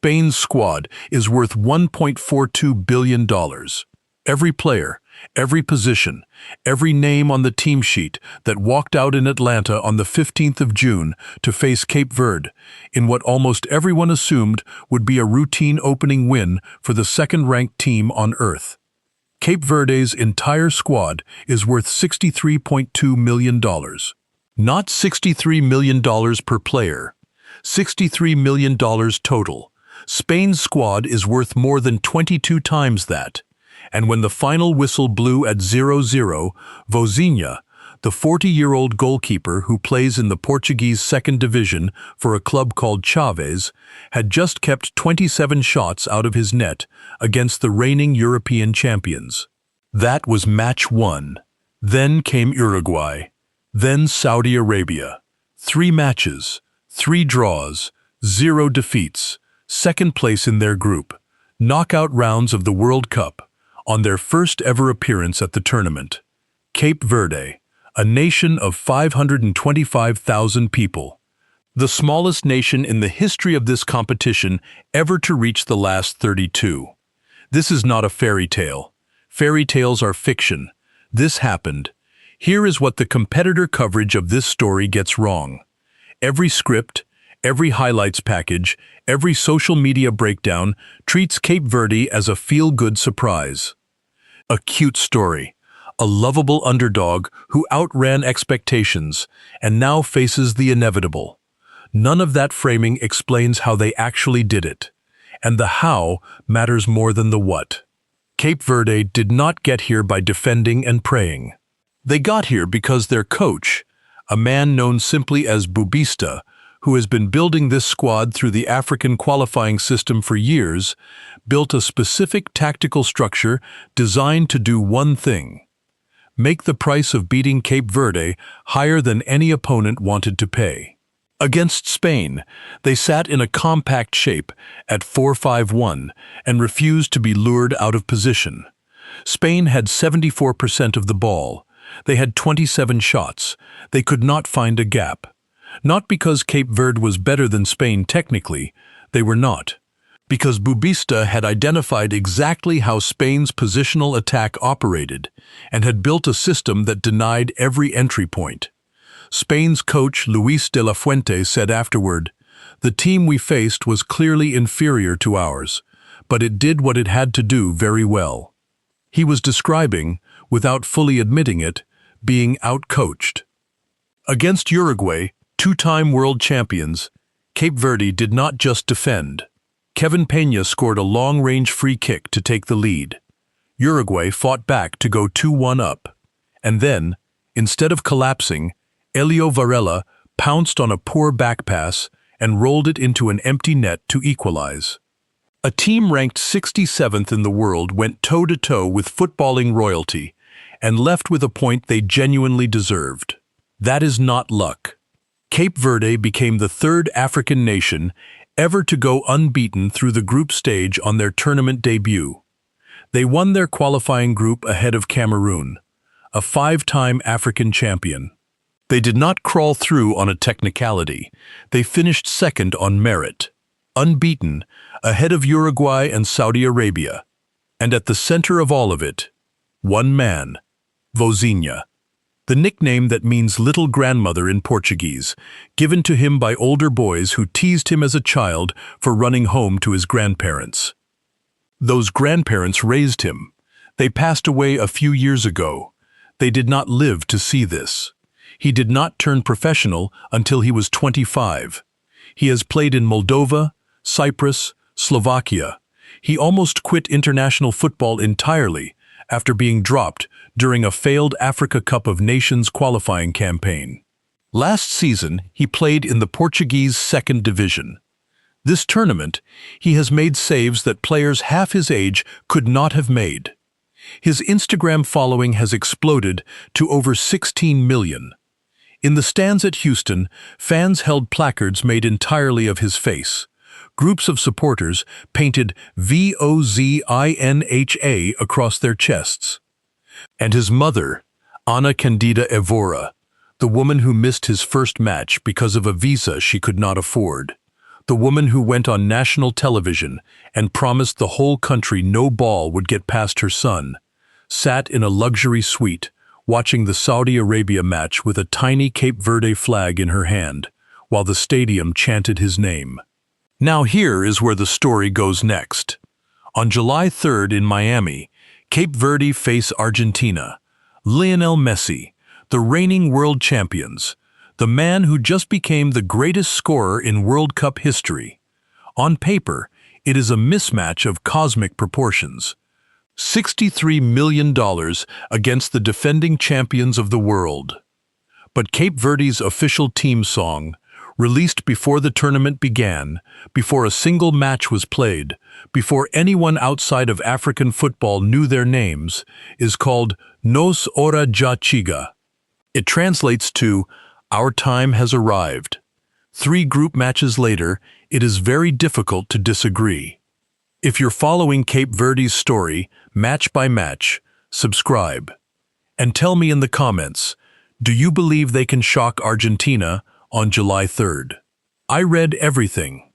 Spain's squad is worth $1.42 billion. Every player, every position, every name on the team sheet that walked out in Atlanta on the 15th of June to face Cape Verde, in what almost everyone assumed would be a routine opening win for the second-ranked team on Earth. Cape Verde's entire squad is worth $63.2 million. Not $63 million per player. $63 million total. Spain's squad is worth more than 22 times that. And when the final whistle blew at 0-0, Vozinha, the 40-year-old goalkeeper who plays in the Portuguese second division for a club called Chaves, had just kept 27 shots out of his net against the reigning European champions. That was match 1. Then came Uruguay. Then Saudi Arabia. 3 matches, 3 draws, 0 defeats, second place in their group, knockout rounds of the World Cup, on their first ever appearance at the tournament. Cape Verde, a nation of 525,000 people. The smallest nation in the history of this competition ever to reach the last 32. This is not a fairy tale. Fairy tales are fiction. This happened. Here is what the competitor coverage of this story gets wrong. Every script, every highlights package, every social media breakdown treats Cape Verde as a feel-good surprise. A cute story, a lovable underdog who outran expectations and now faces the inevitable. None of that framing explains how they actually did it, and the how matters more than the what. Cape Verde did not get here by defending and praying. They got here because their coach, a man known simply as Bubista, who has been building this squad through the African qualifying system for years, built a specific tactical structure designed to do one thing: make the price of beating Cape Verde higher than any opponent wanted to pay. Against Spain, they sat in a compact shape at 4-5-1 and refused to be lured out of position. Spain had 74% of the ball. They had 27 shots. They could not find a gap. Not because Cape Verde was better than Spain technically, they were not. Because Bubista had identified exactly how Spain's positional attack operated and had built a system that denied every entry point. Spain's coach Luis de la Fuente said afterward, "The team we faced was clearly inferior to ours, but it did what it had to do very well." He was describing, without fully admitting it, being outcoached. Against Uruguay, 2-time world champions, Cape Verde did not just defend. Kevin Peña scored a long-range free kick to take the lead. Uruguay fought back to go 2-1 up. And then, instead of collapsing, Elio Varela pounced on a poor back pass and rolled it into an empty net to equalize. A team ranked 67th in the world went toe-to-toe with footballing royalty and left with a point they genuinely deserved. That is not luck. Cape Verde became the 3rd African nation ever to go unbeaten through the group stage on their tournament debut. They won their qualifying group ahead of Cameroon, a 5-time African champion. They did not crawl through on a technicality. They finished second on merit, unbeaten, ahead of Uruguay and Saudi Arabia. And at the center of all of it, one man, Vozinha. The nickname that means little grandmother in Portuguese, given to him by older boys who teased him as a child for running home to his grandparents. Those grandparents raised him. They passed away a few years ago. They did not live to see this. He did not turn professional until he was 25. He has played in Moldova, Cyprus, Slovakia. He almost quit international football entirely after being dropped during a failed Africa Cup of Nations qualifying campaign. Last season, he played in the Portuguese second division. This tournament, he has made saves that players half his age could not have made. His Instagram following has exploded to over 16 million. In the stands at Houston, fans held placards made entirely of his face. Groups of supporters painted Vozinha across their chests. And his mother, Ana Candida Evora, the woman who missed his first match because of a visa she could not afford, the woman who went on national television and promised the whole country no ball would get past her son, sat in a luxury suite watching the Saudi Arabia match with a tiny Cape Verde flag in her hand, while the stadium chanted his name. Now here is where the story goes next. On July 3rd in Miami, Cape Verde face Argentina. Lionel Messi, the reigning world champions, the man who just became the greatest scorer in World Cup history. On paper, it is a mismatch of cosmic proportions. $63 million against the defending champions of the world. But Cape Verde's official team song, released before the tournament began, before a single match was played, before anyone outside of African football knew their names, is called Nos Hora Já Chega. It translates to, "Our time has arrived." 3 group matches later, it is very difficult to disagree. If you're following Cape Verde's story, match by match, subscribe. And tell me in the comments, do you believe they can shock Argentina on July 3rd? I read everything.